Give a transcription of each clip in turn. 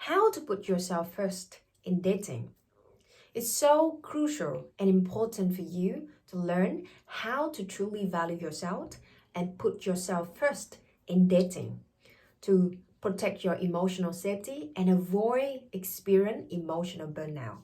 how to put yourself first in dating. It's so crucial and important for you to learn how to truly value yourself and put yourself first in dating to protect your emotional safety and avoid experience emotional burnout.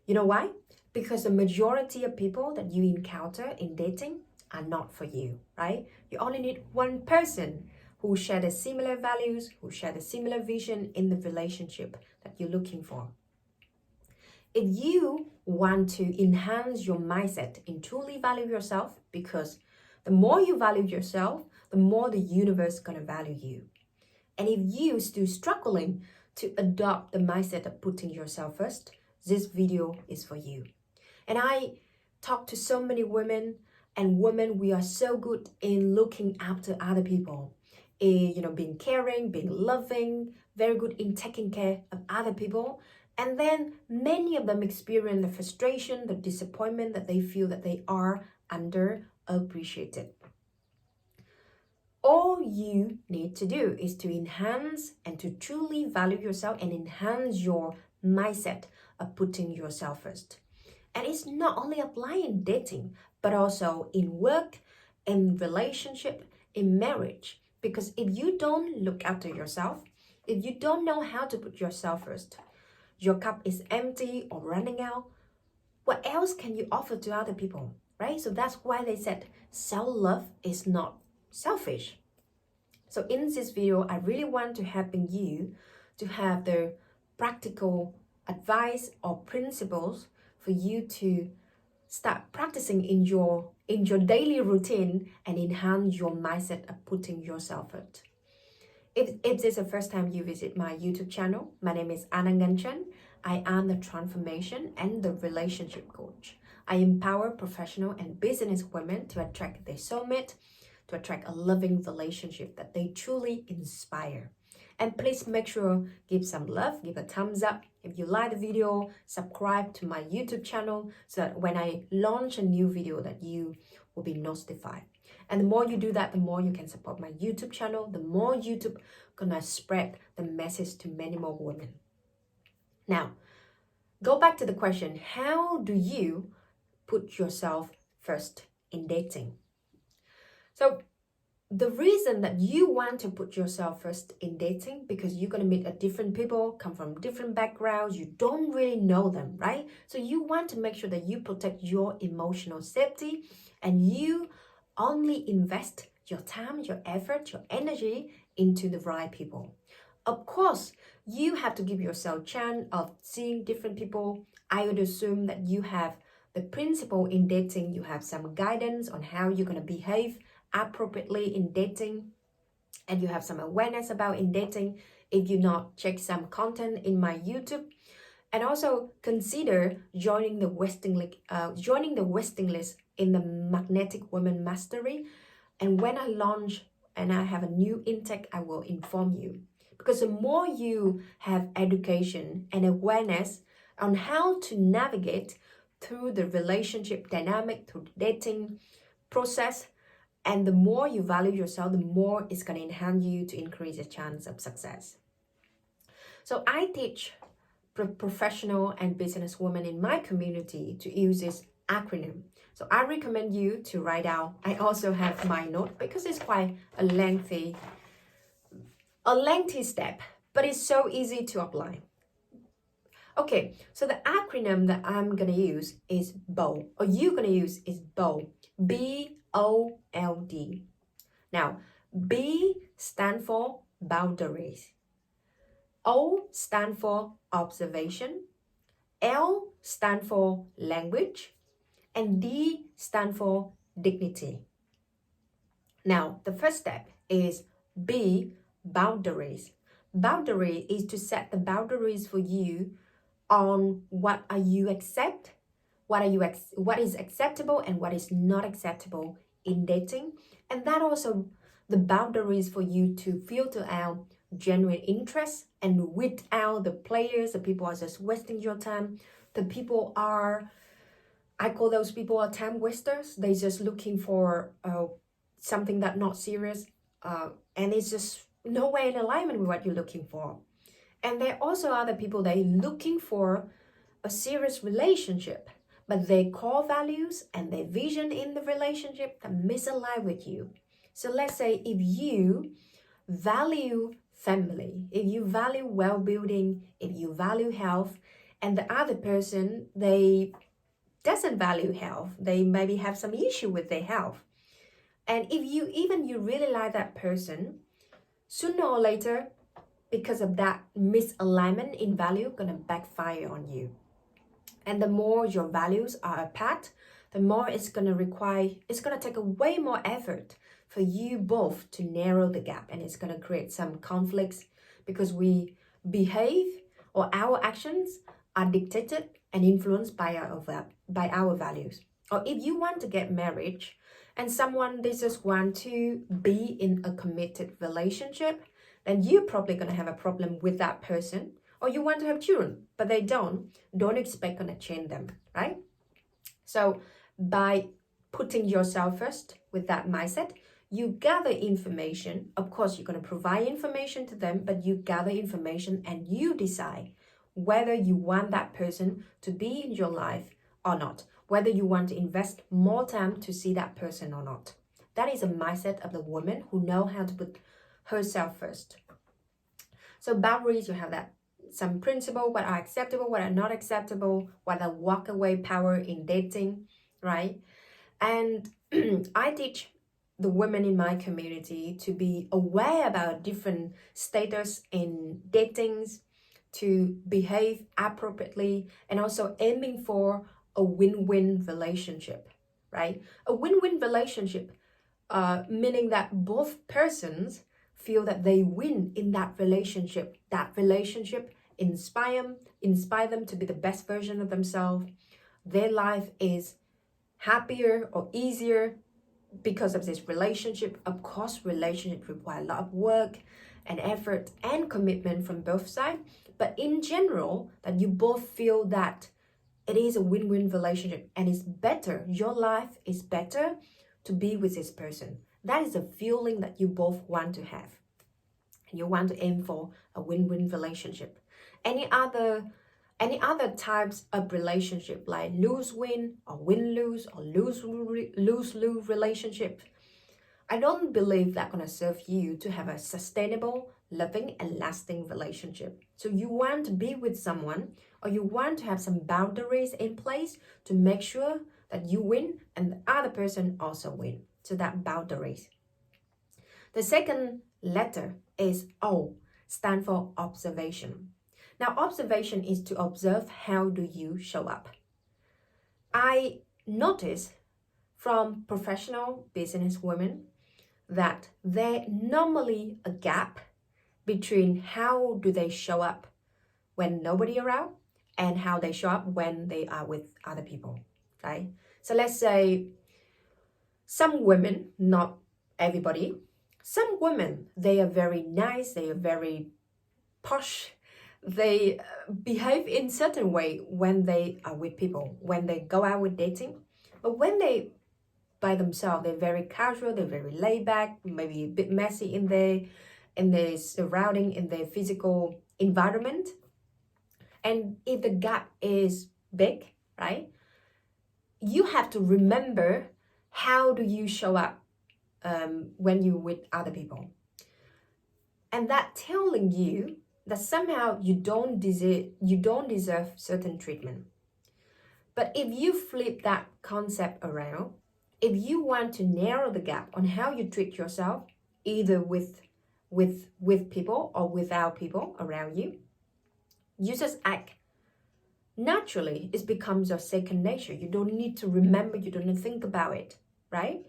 You know why? Because the majority of people that you encounter in dating are not for you, right? You only need one person who share the similar values, who share the similar vision in the relationship that you're looking for. If you want to enhance your mindset and truly value yourself, because the more you value yourself, the more the universe is going to value you. And if you still struggling to adopt the mindset of putting yourself first, this video is for you. And I talk to so many women, and women, we are so good in looking after other people, in being caring, being loving, very good in taking care of other people. And then many of them experience the frustration, the disappointment that they feel that they are underappreciated. All you need to do is to enhance and to truly value yourself and enhance your mindset of putting yourself first. And it's not only applying in dating, but also in work, in relationship, in marriage. Because if you don't look after yourself, if you don't know how to put yourself first, your cup is empty or running out, what else can you offer to other people, right? So that's why they said self-love is not selfish. So in this video, I really want to help you to have the practical advice or principles for you to start practicing in your daily routine and enhance your mindset of putting yourself first. If this is the first time you visit my YouTube channel, my name is Ngan. I am the transformation and the relationship coach. I empower professional and business women to attract their soulmate, to attract a loving relationship that they truly inspire. And please make sure give some love, give a thumbs up. If you like the video, subscribe to my YouTube channel so that when I launch a new video that you will be notified. And the more you do that, the more you can support my YouTube channel, the more YouTube gonna spread the message to many more women. Now, go back to the question, how do you put yourself first in dating? So the reason that you want to put yourself first in dating, because you're going to meet a different people, come from different backgrounds, you don't really know them, right? So you want to make sure that you protect your emotional safety and you only invest your time, your effort, your energy into the right people. Of course, you have to give yourself a chance of seeing different people. I would assume that you have the principle in dating, you have some guidance on how you're going to behave appropriately in dating, and you have some awareness about in dating. If you not, check some content in my YouTube, and also consider joining the waiting list in the Magnetic Women Mastery. And when I launch and I have a new intake, I will inform you, because the more you have education and awareness on how to navigate through the relationship dynamic, through the dating process, and the more you value yourself, the more it's going to enhance you to increase your chance of success. So I teach professional and business women in my community to use this acronym. So I recommend you to write out. I also have my note because it's quite a lengthy step, but it's so easy to apply. Okay, so the acronym that I'm going to use is B.O.L.D, or you're going to use is B.O.L.D. B-O-L-D. Now, B stand for boundaries. O stand for observation. L stand for language. And D stand for dignity. Now, the first step is B, boundaries. Boundary is to set the boundaries for you on what is acceptable and what is not acceptable in dating. And that also the boundaries for you to filter out genuine interest and weed out the players, the people are just wasting your time. The people are, I call those people are time wasters. They're just looking for something that's not serious, and it's just nowhere in alignment with what you're looking for. And there also are the people that are looking for a serious relationship, but their core values and their vision in the relationship that misalign with you. So let's say if you value family, if you value well-being, if you value health, and the other person, they doesn't value health, they maybe have some issue with their health. And if you really like that person, sooner or later, because of that misalignment in value, gonna backfire on you. And the more your values are apart, the more it's gonna take a way more effort for you both to narrow the gap, and it's gonna create some conflicts because we behave or our actions are dictated and influenced by our values. Or if you want to get married and someone they just want to be in a committed relationship, then you're probably gonna have a problem with that person. Or you want to have children, but they don't expect gonna change them, right? So by putting yourself first with that mindset, you gather information. Of course, you're gonna provide information to them, but you gather information and you decide whether you want that person to be in your life or not, whether you want to invest more time to see that person or not. That is a mindset of the woman who know how to put herself first. So boundaries, you have that some principle, what are acceptable, what are not acceptable, what are walk away power in dating, right? And I teach the women in my community to be aware about different status in datings, to behave appropriately, and also aiming for a win-win relationship, right? A win-win relationship, meaning that both persons feel that they win in that relationship. That relationship inspire them to be the best version of themselves. Their life is happier or easier because of this relationship. Of course, relationships require a lot of work and effort and commitment from both sides. But in general, that you both feel that it is a win-win relationship and it's better. Your life is better to be with this person. That is a feeling that you both want to have. And you want to aim for a win-win relationship. Any other types of relationship like lose-win or win-lose or lose-lose relationship, I don't believe that's going to serve you to have a sustainable, loving, and lasting relationship. So you want to be with someone, or you want to have some boundaries in place to make sure that you win and the other person also win. So that boundaries. The second letter is O, stand for observation. Now, observation is to observe how do you show up. I notice from professional business women that there normally a gap between how do they show up when nobody around and how they show up when they are with other people, right? So let's say some women, not everybody, some women, they are very nice, they are very posh, they behave in certain way when they are with people, when they go out with dating. But when they by themselves, they're very casual, they're very laid back, maybe a bit messy in their surrounding, in their physical environment. And if the gap is big, right, you have to remember how do you show up when you're with other people. And that telling you that somehow you don't deserve certain treatment. But if you flip that concept around, if you want to narrow the gap on how you treat yourself, either with people or without people around you, you just act naturally. It becomes your second nature. You don't need to remember, you don't need to think about it, right?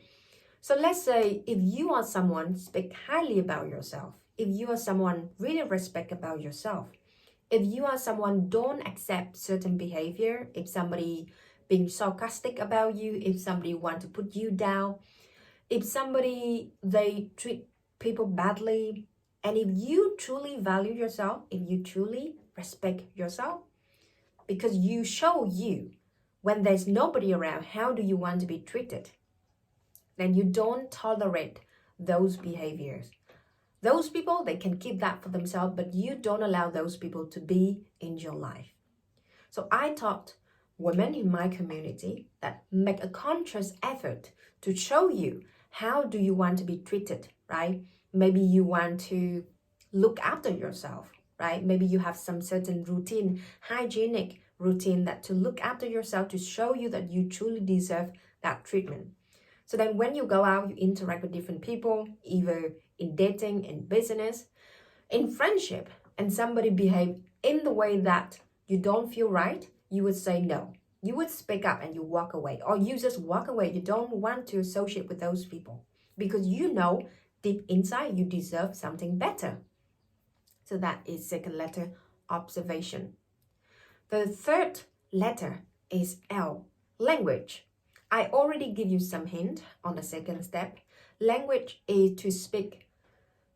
So let's say if you are someone speak highly about yourself, if you are someone really respect about yourself, if you are someone don't accept certain behavior, if somebody being sarcastic about you, if somebody want to put you down, if somebody they treat people badly, and if you truly value yourself, if you truly respect yourself, because you show you when there's nobody around, how do you want to be treated? Then you don't tolerate those behaviors. Those people, they can keep that for themselves, but you don't allow those people to be in your life. So I taught women in my community that make a conscious effort to show you how do you want to be treated, right? Maybe you want to look after yourself, right? Maybe you have some certain routine, hygienic routine that to look after yourself to show you that you truly deserve that treatment. So then when you go out, you interact with different people, either in dating, in business, in friendship, and somebody behave in the way that you don't feel right, you would say no. You would speak up and you walk away, or you just walk away. You don't want to associate with those people because you know deep inside you deserve something better. So that is second letter, observation. The third letter is L, language. I already give you some hint on the second step. Language is to speak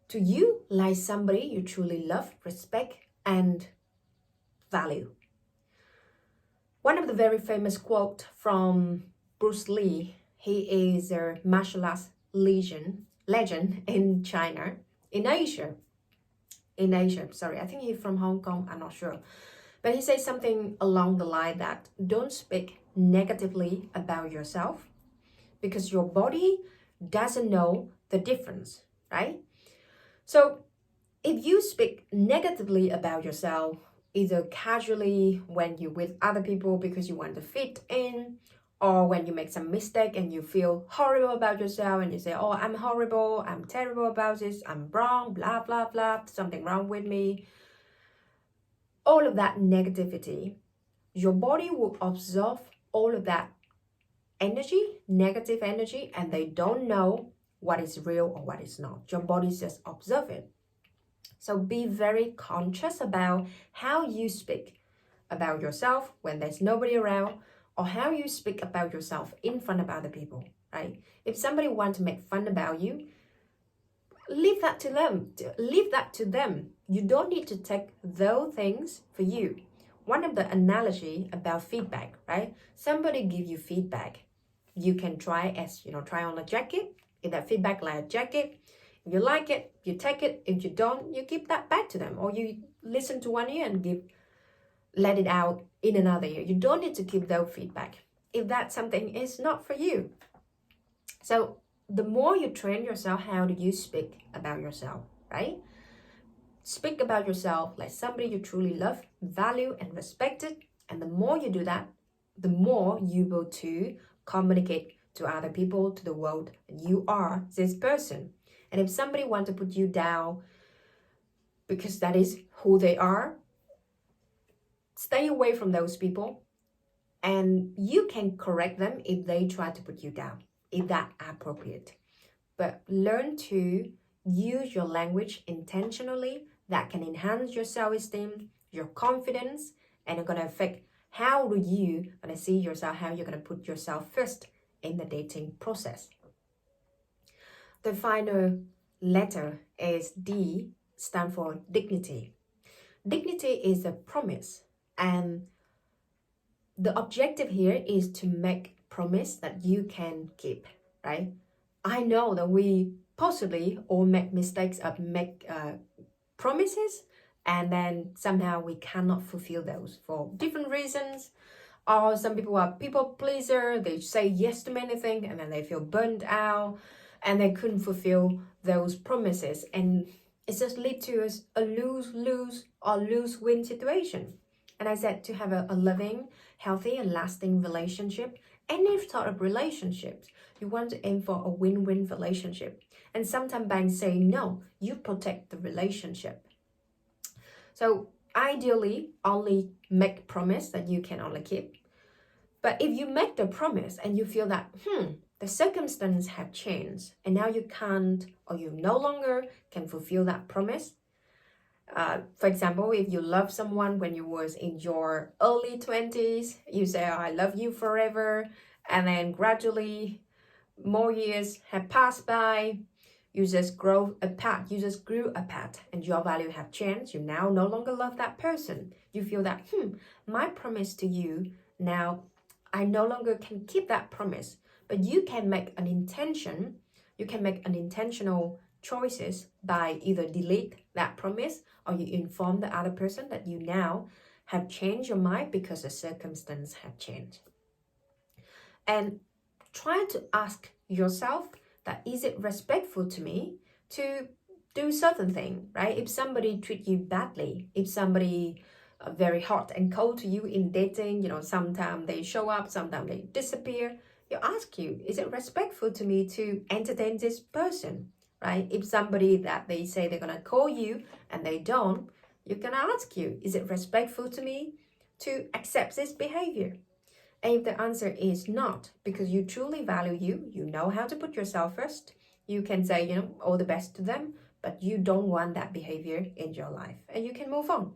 to you like somebody you truly love, respect, and value. One of the very famous quote from Bruce Lee, he is a martial arts legend in China, in Asia, I think he's from Hong Kong, I'm not sure. But he says something along the line that don't speak negatively about yourself because your body doesn't know the difference, right? So if you speak negatively about yourself, either casually when you're with other people because you want to fit in, or when you make some mistake and you feel horrible about yourself and you say, oh, I'm horrible, I'm terrible about this, I'm wrong, blah, blah, blah, something wrong with me. All of that negativity, your body will absorb all of that energy, negative energy, and they don't know what is real or what is not. Your body just observe it. So be very conscious about how you speak about yourself when there's nobody around, or how you speak about yourself in front of other people, right? If somebody wants to make fun about you, leave that to them. You don't need to take those things for you. One of the analogy about feedback, right? Somebody give you feedback. You can try try on a jacket. If that feedback like a jacket, if you like it, you take it. If you don't, you give that back to them, or you listen to one ear and let it out in another ear. You don't need to keep those feedback if that something is not for you. So the more you train yourself, how do you speak about yourself, right? Speak about yourself like somebody you truly love, value, and respect it. And the more you do that, the more you will to communicate to other people, to the world, you are this person. And if somebody wants to put you down because that is who they are, stay away from those people. And you can correct them if they try to put you down, if that's appropriate. But learn to use your language intentionally. That can enhance your self-esteem, your confidence, and it's going to affect how do you going to see yourself, how you're going to put yourself first in the dating process. The final letter is D, stand for dignity. Dignity is a promise, and the objective here is to make promise that you can keep, right? I know that we possibly all make mistakes of make promises, and then somehow we cannot fulfill those for different reasons. Or some people are people pleaser, they say yes to many things and then they feel burned out and they couldn't fulfill those promises, and it just leads to a lose-lose or lose-win situation. And I said to have a loving, healthy, and lasting relationship, any sort of relationships, you want to aim for a win-win relationship. And sometimes by saying no, you protect the relationship. So ideally, only make promise that you can only keep. But if you make the promise and you feel that, the circumstances have changed and now you can't, or you no longer can fulfill that promise. For example, if you love someone when you was in your early 20s, you say, oh, I love you forever. And then gradually more years have passed by. You just grew apart, and your value have changed. You now no longer love that person. You feel that, my promise to you, now I no longer can keep that promise. But you can make an intention, you can make an intentional choices by either delete that promise or you inform the other person that you now have changed your mind because the circumstance have changed. And try to ask yourself that is it respectful to me to do certain thing, right? If somebody treat you badly, if somebody very hot and cold to you in dating, sometimes they show up, sometimes they disappear, you ask you, is it respectful to me to entertain this person, right? If somebody that they say they're gonna call you and they don't, you're gonna ask you, is it respectful to me to accept this behavior? And if the answer is not, because you truly value you know how to put yourself first, you can say, all the best to them, but you don't want that behavior in your life. And you can move on.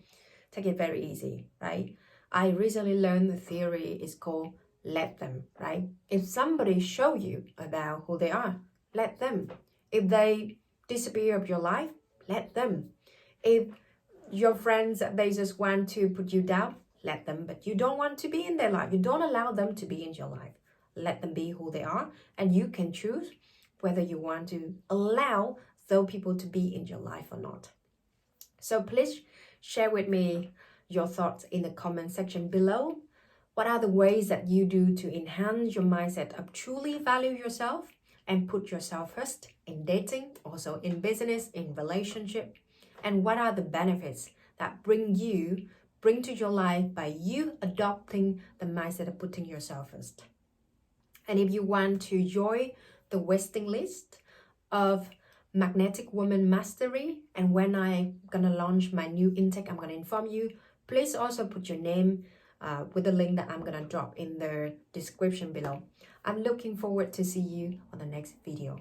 Take it very easy, right? I recently learned the theory is called let them, right? If somebody show you about who they are, let them. If they disappear of your life, let them. If your friends, they just want to put you down, let them, but you don't want to be in their life. You don't allow them to be in your life. Let them be who they are, and you can choose whether you want to allow those people to be in your life or not. So please share with me your thoughts in the comment section below. What are the ways that you do to enhance your mindset of truly value yourself and put yourself first in dating, also in business, in relationship? And what are the benefits that bring to your life by you adopting the mindset of putting yourself first? And if you want to join the waiting list of Magnetic Woman Mastery, and when I'm gonna launch my new intake, I'm gonna inform you. Please also put your name with the link that I'm gonna drop in the description below. I'm looking forward to see you on the next video.